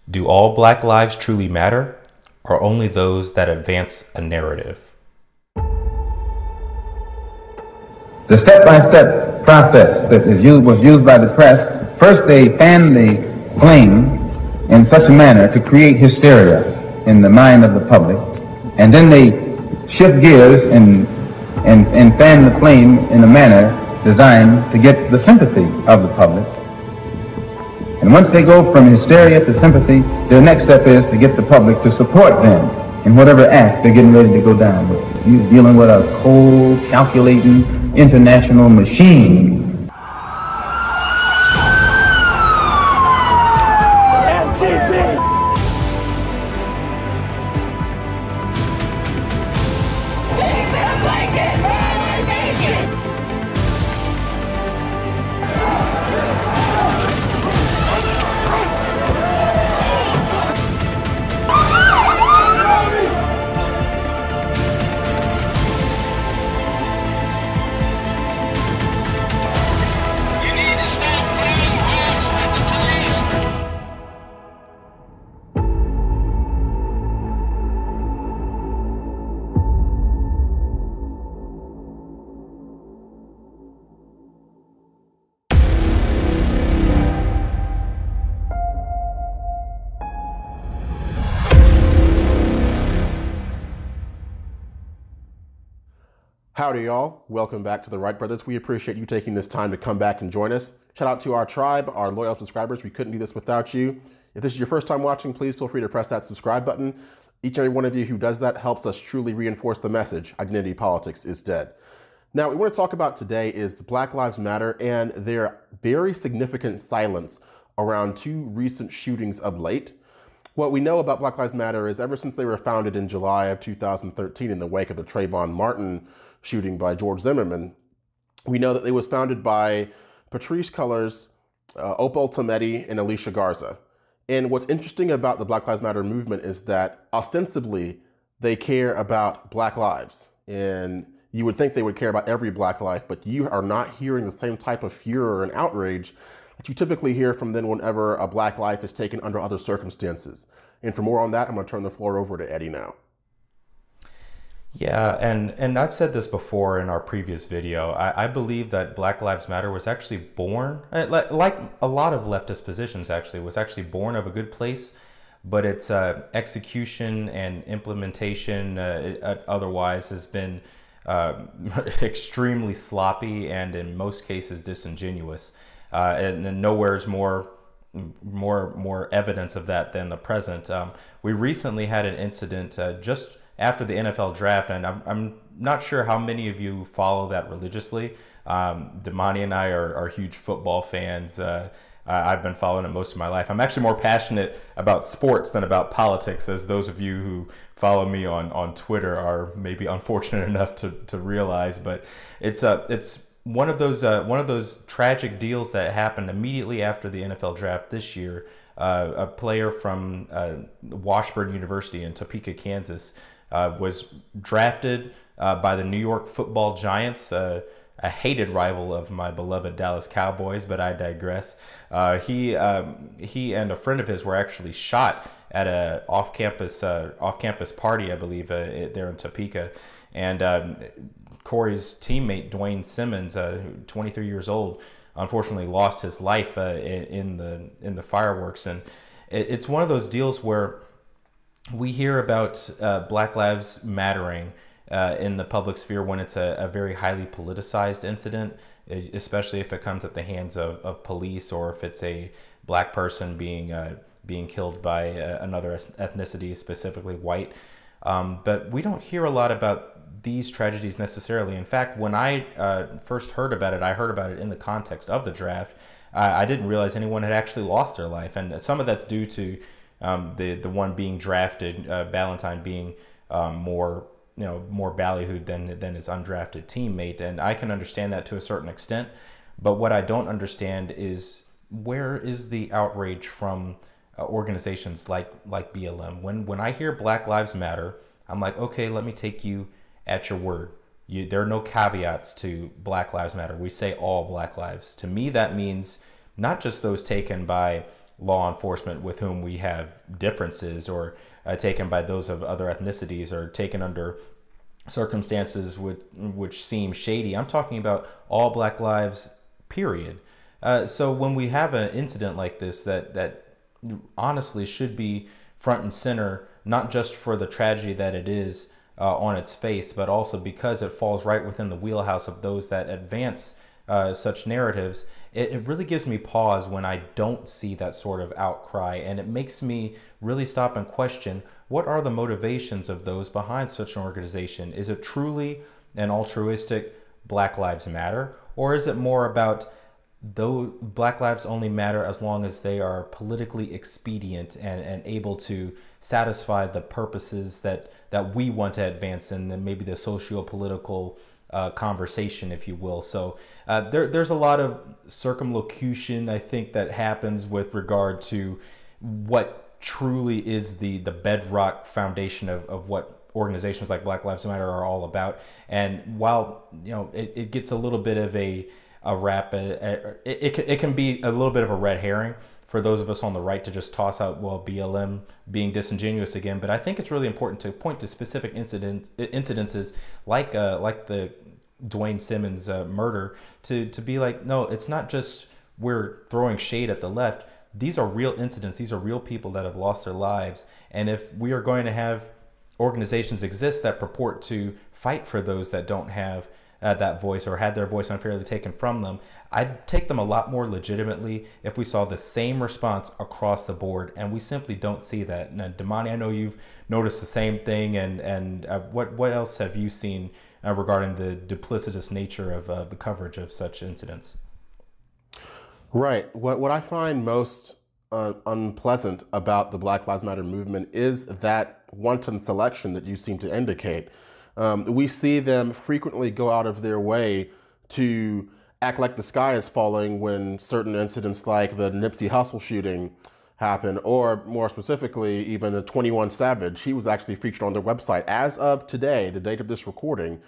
Do all Black lives truly matter, or only those that advance a narrative? The step-by-step process that was used by the press, first they fanned the flame in such a manner to create hysteria in the mind of the public, and then they shift gears and fan the flame in a manner designed to get the sympathy of the public. And once they go from hysteria to sympathy, their next step is to get the public to support them in whatever act they're getting ready to go down with. You're dealing with a cold, calculating, international machine. Howdy, y'all. Welcome back to the Wright Brothers. We appreciate you taking this time to come back and join us. Shout out to our tribe, our loyal subscribers. We couldn't do this without you. If this is your first time watching, please feel free to press that subscribe button. Each and every one of you who does that helps us truly reinforce the message: identity politics is dead. Now, what we want to talk about today is the Black Lives Matter and their very significant silence around two recent shootings of late. What we know about Black Lives Matter is ever since they were founded in July of 2013 in the wake of the Trayvon Martin shooting by George Zimmerman, we know that it was founded by Patrisse Cullors, Opal Tometi, and Alicia Garza. And what's interesting about the Black Lives Matter movement is that ostensibly they care about Black lives. And you would think they would care about every Black life, but you are not hearing the same type of furor and outrage that you typically hear from them whenever a Black life is taken under other circumstances. And for more on that, I'm going to turn the floor over to Eddie now. Yeah, and I've said this before in our previous video. I believe that Black Lives Matter was actually born, like a lot of leftist positions actually, was actually born of a good place, but its execution and implementation otherwise has been extremely sloppy and in most cases disingenuous. And then nowhere's more evidence of that than the present. We recently had an incident just after the NFL draft, and I'm not sure how many of you follow that religiously. Damani and I are huge football fans. I've been following it most of my life. I'm actually more passionate about sports than about politics, as those of you who follow me on Twitter are maybe unfortunate enough to realize. But it's one of those tragic deals that happened immediately after the NFL draft this year. A player from Washburn University in Topeka, Kansas, was drafted by the New York Football Giants, a hated rival of my beloved Dallas Cowboys, but I digress. He and a friend of his were actually shot at a off-campus party, I believe, there in Topeka. And Corey's teammate, Dwane Simmons, 23 years old, unfortunately lost his life in the fireworks. And it's one of those deals where we hear about Black Lives Mattering in the public sphere when it's a very highly politicized incident, especially if it comes at the hands of police, or if it's a Black person being killed by another ethnicity, specifically white. But we don't hear a lot about these tragedies necessarily. In fact, when I first heard about it, I heard about it in the context of the draft. I didn't realize anyone had actually lost their life, and some of that's due to the one being drafted, Ballantyne, being more ballyhooed than his undrafted teammate, and I can understand that to a certain extent. But what I don't understand is, where is the outrage from organizations like BLM? When I hear Black Lives Matter, I'm like, okay, let me take you at your word. There are no caveats to Black Lives Matter. We say all Black lives. To me, that means not just those taken by law enforcement with whom we have differences, or taken by those of other ethnicities, or taken under circumstances which seem shady. I'm talking about all Black lives, period. So when we have an incident like this that honestly should be front and center, not just for the tragedy that it is on its face, but also because it falls right within the wheelhouse of those that advance such narratives, it really gives me pause when I don't see that sort of outcry. And it makes me really stop and question, what are the motivations of those behind such an organization? Is it truly an altruistic Black Lives Matter? Or is it more about, though Black lives only matter as long as they are politically expedient and able to satisfy the purposes that we want to advance in, then maybe the socio-political conversation, if you will. So there's a lot of circumlocution, I think, that happens with regard to what truly is the bedrock foundation of what organizations like Black Lives Matter are all about. And while it gets a little bit of a rap, it can be a little bit of a red herring for those of us on the right to just toss out, well, BLM being disingenuous again. But I think it's really important to point to specific incidences like the Dwane Simmons murder to be like, no, it's not just we're throwing shade at the left. These are real incidents. These are real people that have lost their lives. And if we are going to have organizations exist that purport to fight for those that don't have that voice or had their voice unfairly taken from them, I'd take them a lot more legitimately if we saw the same response across the board, and we simply don't see that. Now, Damani, I know you've noticed the same thing, and what else have you seen regarding the duplicitous nature of the coverage of such incidents? Right. What I find most unpleasant about the Black Lives Matter movement is that wanton selection that you seem to indicate. We see them frequently go out of their way to act like the sky is falling when certain incidents like the Nipsey Hussle shooting happen, or more specifically, even the 21 Savage. He was actually featured on their website. As of today, the date of this recording,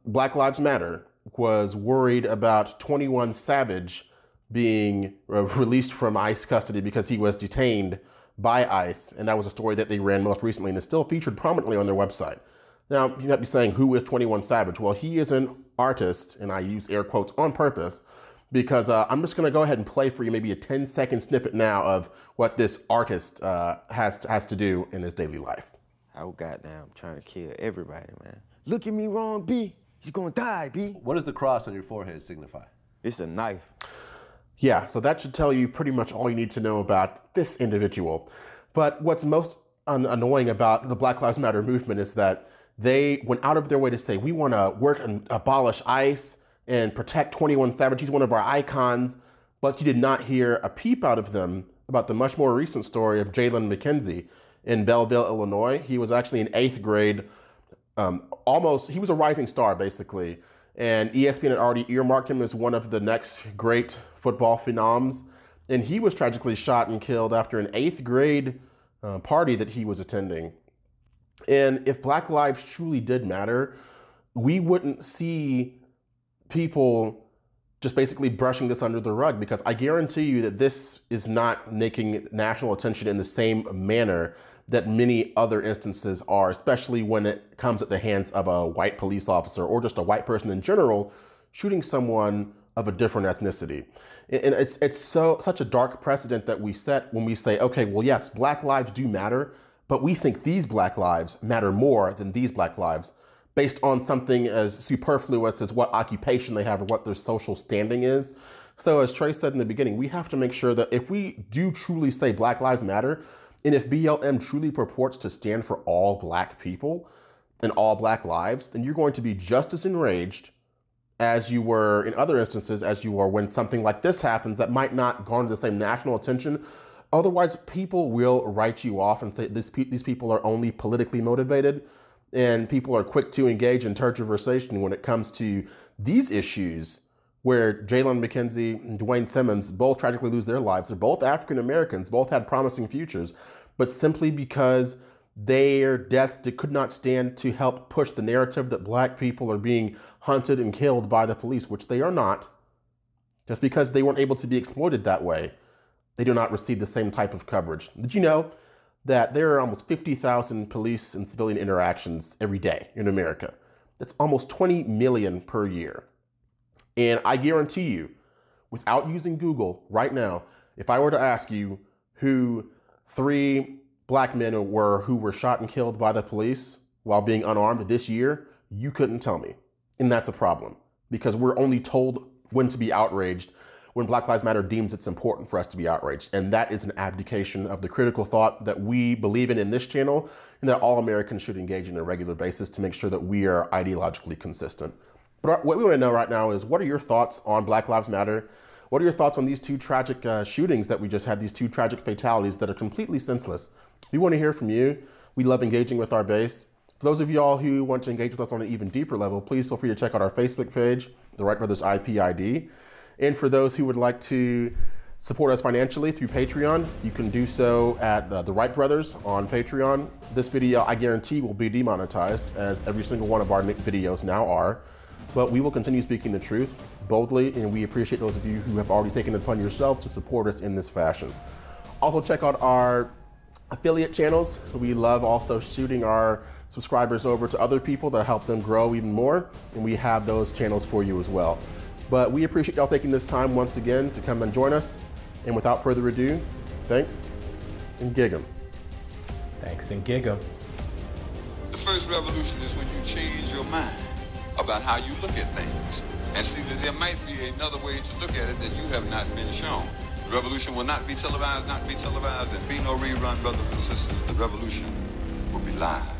Black Lives Matter was worried about 21 Savage being released from ICE custody because he was detained by ICE. And that was a story that they ran most recently and is still featured prominently on their website. Now, you might be saying, who is 21 Savage? Well, he is an artist, and I use air quotes on purpose, because I'm just going to go ahead and play for you maybe a 10-second snippet now of what this artist has to do in his daily life. I was goddamn trying to kill everybody, man. Look at me wrong, B. You're going to die, B. What does the cross on your forehead signify? It's a knife. Yeah, so that should tell you pretty much all you need to know about this individual. But what's most annoying about the Black Lives Matter movement is that they went out of their way to say, we want to work and abolish ICE and protect 21 Savage. He's one of our icons. But you did not hear a peep out of them about the much more recent story of Jaylon McKenzie in Belleville, Illinois. He was actually in 8th grade. He was a rising star, basically. And ESPN had already earmarked him as one of the next great football phenoms. And he was tragically shot and killed after an 8th grade party that he was attending. And if Black lives truly did matter, we wouldn't see people just basically brushing this under the rug, because I guarantee you that this is not making national attention in the same manner that many other instances are, especially when it comes at the hands of a white police officer or just a white person in general shooting someone of a different ethnicity. And it's such a dark precedent that we set when we say, okay, well, yes, Black lives do matter, but we think these Black lives matter more than these Black lives based on something as superfluous as what occupation they have or what their social standing is. So as Trey said in the beginning, we have to make sure that if we do truly say Black lives matter, and if BLM truly purports to stand for all Black people and all Black lives, then you're going to be just as enraged as you were in other instances, as you were when something like this happens that might not garner the same national attention. Otherwise, people will write you off and say these people are only politically motivated, and people are quick to engage in tergiversation when it comes to these issues where Jaylon McKenzie and Dwane Simmons both tragically lose their lives. They're both African Americans, both had promising futures, but simply because their deaths could not stand to help push the narrative that Black people are being hunted and killed by the police, which they are not, just because they weren't able to be exploited that way, they do not receive the same type of coverage. Did you know that there are almost 50,000 police and civilian interactions every day in America? That's almost 20 million per year. And I guarantee you, without using Google right now, if I were to ask you who 3 black men were who were shot and killed by the police while being unarmed this year, you couldn't tell me. And that's a problem, because we're only told when to be outraged when Black Lives Matter deems it's important for us to be outraged. And that is an abdication of the critical thought that we believe in this channel, and that all Americans should engage in on a regular basis to make sure that we are ideologically consistent. But what we want to know right now is, what are your thoughts on Black Lives Matter? What are your thoughts on these 2 tragic shootings that we just had, these 2 tragic fatalities that are completely senseless? We want to hear from you. We love engaging with our base. For those of y'all who want to engage with us on an even deeper level, please feel free to check out our Facebook page, The Wright Brothers IPID. And for those who would like to support us financially through Patreon, you can do so at The Wright Brothers on Patreon. This video, I guarantee, will be demonetized, as every single one of our videos now are. But we will continue speaking the truth boldly, and we appreciate those of you who have already taken it upon yourselves to support us in this fashion. Also, check out our affiliate channels. We love also shooting our subscribers over to other people to help them grow even more, and we have those channels for you as well. But we appreciate y'all taking this time once again to come and join us. And without further ado, thanks and gig 'em. Thanks and gig 'em. The first revolution is when you change your mind about how you look at things and see that there might be another way to look at it that you have not been shown. The revolution will not be televised, and be no rerun, brothers and sisters. The revolution will be live.